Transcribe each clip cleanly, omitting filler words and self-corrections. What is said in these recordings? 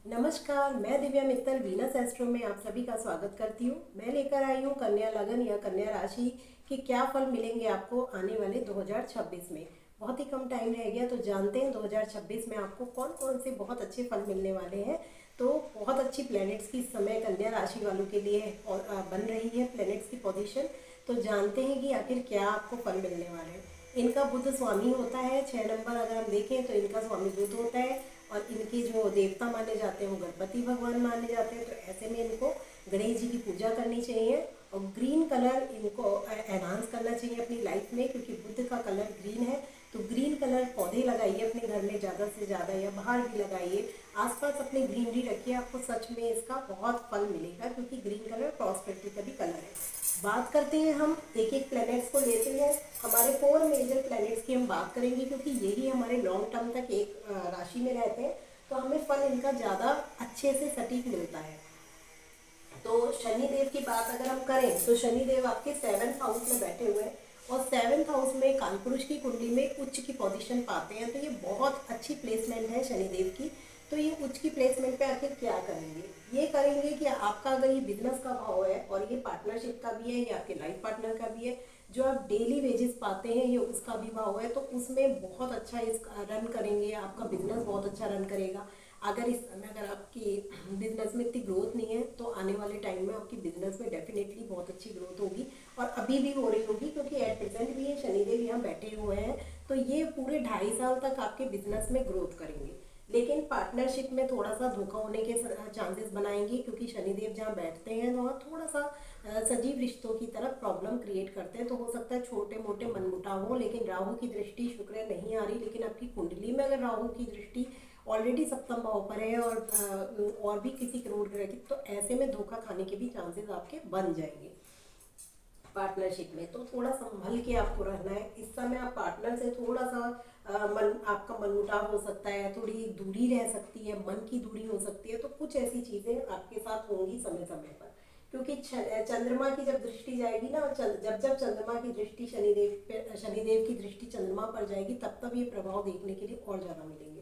नमस्कार, मैं Divya Mittal Venus astro में आप सभी का स्वागत करती हूँ। मैं लेकर आई हूँ कन्या लगन या कन्या राशि कि क्या फल मिलेंगे आपको आने वाले 2026 में। बहुत ही कम टाइम रह गया, तो जानते हैं 2026 में आपको कौन कौन से बहुत अच्छे फल मिलने वाले हैं। तो बहुत अच्छी प्लैनेट्स की समय कन्या राशि वालों के लिए बन रही है प्लैनेट्स की पोजीशन। तो जानते हैं कि आखिर क्या आपको फल मिलने वाले हैं। इनका बुध स्वामी होता है 6 नंबर, अगर हम देखें तो इनका स्वामी बुध होता है और इनके जो देवता माने जाते हैं वो गणपति भगवान माने जाते हैं। तो ऐसे में इनको गणेश जी की पूजा करनी चाहिए और ग्रीन कलर इनको एनहांस करना चाहिए अपनी लाइफ में, क्योंकि बुध का कलर ग्रीन है। तो ग्रीन कलर पौधे लगाइए अपने घर में ज़्यादा से ज़्यादा, या बाहर भी लगाइए, आसपास अपने ग्रीनरी रखिए। आपको सच में इसका बहुत फल मिलेगा, क्योंकि ग्रीन कलर प्रॉस्पेरिटी का भी कलर है। बात करते हैं, हम एक एक प्लैनेट्स को लेते हैं। हमारे 4 मेजर प्लैनेट्स की हम बात करेंगे, क्योंकि यही हमारे लॉन्ग टर्म तक एक राशि में रहते हैं, तो हमें फल इनका ज़्यादा अच्छे से सटीक मिलता है। तो शनि देव की बात अगर हम करें तो शनि देव आपके 7th हाउस में बैठे हुए हैं और 7th हाउस में कालपुरुष की कुंडली में उच्च की पोजीशन पाते हैं। तो ये बहुत अच्छी प्लेसमेंट है शनि देव की। तो ये उच्च की प्लेसमेंट पे आखिर क्या करेंगे? ये करेंगे कि आपका अगर ये बिजनेस का भाव है और ये पार्टनरशिप का भी है, ये आपके लाइफ पार्टनर का भी है, जो आप डेली वेजेस पाते हैं ये उसका भी भाव है, तो उसमें बहुत अच्छा इस रन करेंगे। आपका बिजनेस बहुत अच्छा रन करेगा। अगर इस समय अगर आपकी बिजनेस में इतनी ग्रोथ नहीं है, तो आने वाले टाइम में आपकी बिजनेस में डेफिनेटली बहुत अच्छी ग्रोथ होगी और अभी भी हो रही होगी, क्योंकि एट प्रेजेंट भी ये शनिदेव यहाँ बैठे हुए हैं। तो ये पूरे 2.5 साल तक आपके बिजनेस में ग्रोथ करेंगे। लेकिन पार्टनरशिप में थोड़ा सा धोखा होने के चांसेस बनाएंगे, क्योंकि शनिदेव जहाँ बैठते हैं वहाँ थोड़ा सा सजीव रिश्तों की तरफ प्रॉब्लम क्रिएट करते हैं। तो हो सकता है छोटे मोटे मनमुटाव हो, लेकिन राहु की दृष्टि शुक्र नहीं आ रही, लेकिन आपकी कुंडली में अगर राहु की दृष्टि ऑलरेडी सप्तम भाव पर है और भी किसी करोड़ ग्रह की, तो ऐसे में धोखा खाने के भी चांसेस आपके बन जाएंगे पार्टनरशिप में। तो थोड़ा संभल के आपको रहना है इस समय। आप पार्टनर से थोड़ा सा आपका मनमुटाव हो सकता है, थोड़ी दूरी रह सकती है, मन की दूरी हो सकती है। तो कुछ ऐसी चीज़ें आपके साथ होंगी समय समय पर, क्योंकि चंद्रमा की जब दृष्टि जाएगी ना, जब जब चंद्रमा की दृष्टि शनिदेव की दृष्टि चंद्रमा पर जाएगी, तब तब ये प्रभाव देखने के लिए और ज़्यादा मिलेंगे।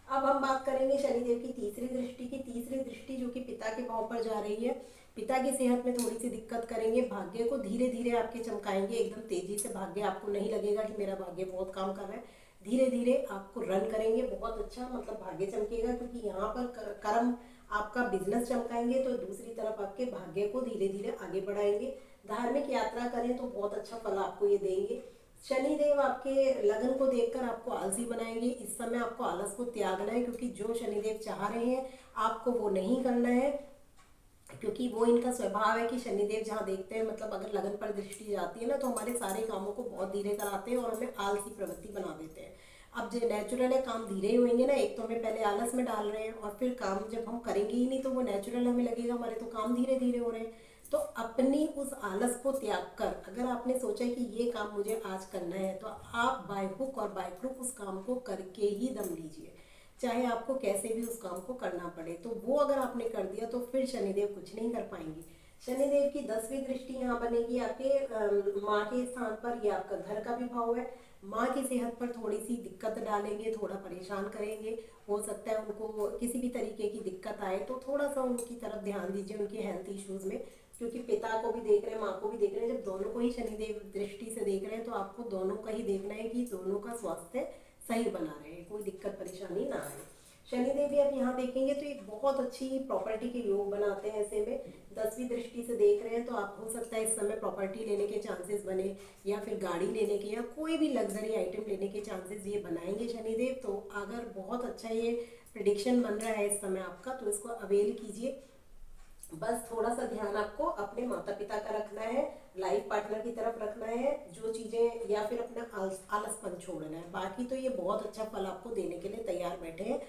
अब हम बात करेंगे शनिदेव की तीसरी दृष्टि की। तीसरी दृष्टि जो कि पिता के भाव पर जा रही है, पिता की सेहत में थोड़ी सी दिक्कत करेंगे। भाग्य को धीरे धीरे आपके चमकाएंगे, एकदम तेजी से भाग्य आपको नहीं लगेगा कि मेरा भाग्य बहुत काम कर रहा है। धीरे धीरे आपको रन करेंगे बहुत अच्छा, मतलब भाग्य चमकेगा, क्योंकि यहाँ पर कर्म आपका बिजनेस चमकाएंगे, तो दूसरी तरफ आपके भाग्य को धीरे धीरे आगे बढ़ाएंगे। धार्मिक यात्रा करें तो बहुत अच्छा फल आपको ये देंगे। शनिदेव आपके लगन को देखकर आपको आलसी बनाएंगे। इस समय आपको आलस को त्यागना है, क्योंकि जो शनिदेव चाह रहे हैं आपको वो नहीं करना है, क्योंकि वो इनका स्वभाव है कि शनिदेव जहाँ देखते हैं, मतलब अगर लगन पर दृष्टि जाती है ना, तो हमारे सारे कामों को बहुत धीरे कराते हैं और हमें आलसी प्रवृत्ति बना देते हैं। अब जो नेचुरल है काम धीरे ही होंगे ना, एक तो हमें पहले आलस में डाल रहे हैं और फिर काम जब हम करेंगे ही नहीं तो वो नेचुरल हमें लगेगा हमारे तो काम धीरे धीरे हो रहे हैं। तो अपनी उस आलस को त्याग कर, अगर आपने सोचा कि ये काम मुझे आज करना है, तो आप बाय हुक और बाय क्रुक उस काम को करके ही दम लीजिए, चाहे आपको कैसे भी उस काम को करना पड़े। तो वो अगर आपने कर दिया तो फिर शनिदेव कुछ नहीं कर पाएंगे। शनिदेव की 10वीं दृष्टि यहाँ बनेगी आपके माँ के स्थान पर। ये आपका घर का भी भाव है। माँ की सेहत पर थोड़ी सी दिक्कत डालेंगे, थोड़ा परेशान करेंगे। हो सकता है उनको किसी भी तरीके की दिक्कत आए, तो थोड़ा सा उनकी तरफ ध्यान दीजिए, उनके हेल्थ इश्यूज़ में, क्योंकि पिता को भी देख रहे हैं, माँ को भी देख रहे हैं। जब दोनों को ही शनिदेव दृष्टि से देख रहे हैं, तो आपको दोनों का ही देखना है कि दोनों का स्वास्थ्य सही बना रहे, कोई दिक्कत परेशानी ना आए। शनिदेव भी आप यहाँ देखेंगे तो एक बहुत अच्छी प्रॉपर्टी के योग बनाते हैं। ऐसे में 10वीं दृष्टि से देख रहे हैं, तो आप हो सकता है इस समय प्रॉपर्टी लेने के चांसेस बने, या फिर गाड़ी लेने के, या कोई भी लग्जरी आइटम लेने के चांसेस ये बनाएंगे शनिदेव। तो अगर बहुत अच्छा ये प्रिडिक्शन बन रहा है इस समय आपका, तो इसको अवेल कीजिए। बस थोड़ा सा ध्यान आपको अपने माता पिता का रखना है, लाइफ पार्टनर की तरफ रखना है जो चीज़ें, या फिर अपना आलसपन छोड़ना है। बाकी तो ये बहुत अच्छा फल आपको देने के लिए तैयार बैठे हैं।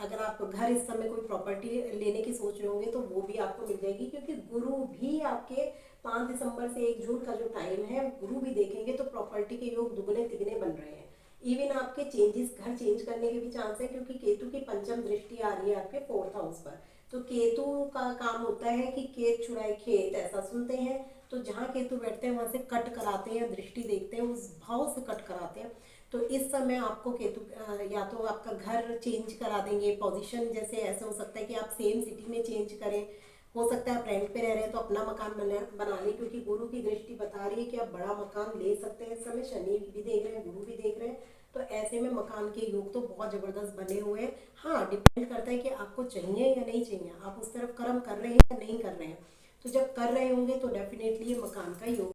अगर आप घर इस समय कोई प्रॉपर्टी लेने की सोच रहे होंगे तो वो भी आपको मिल जाएगी, क्योंकि गुरु भी आपके 5 दिसंबर से 1 जून का जो टाइम है, गुरु भी देखेंगे तो प्रॉपर्टी के योग दुगने तिगने बन रहे हैं। इवन आपके चेंजेस, घर चेंज करने के भी चांस है, क्योंकि केतु की पंचम दृष्टि आ रही है आपके 4th हाउस पर। तो केतु का काम होता है कि खेत छुड़ाए खेत, ऐसा सुनते हैं। तो जहाँ केतु बैठते हैं वहां से कट कराते हैं, दृष्टि देखते हैं, उस भाव से कट कराते हैं। तो इस समय आपको केतु या तो आपका घर चेंज करा देंगे पोजीशन, जैसे ऐसा हो सकता है कि आप सेम सिटी में चेंज करें, हो सकता है आप रेंट पे रह रहे हैं तो अपना मकान बना लें, क्योंकि गुरु की दृष्टि बता रही है कि आप बड़ा मकान ले सकते हैं। इस समय शनि भी देख रहे हैं, गुरु भी देख रहे हैं, तो ऐसे में मकान के योग तो बहुत ज़बरदस्त बने हुए हैं। हाँ, डिपेंड करता है कि आपको चाहिए या नहीं चाहिए, आप उस तरफ कर्म कर रहे हैं या नहीं कर रहे हैं। तो जब कर रहे होंगे तो डेफिनेटली ये मकान का योग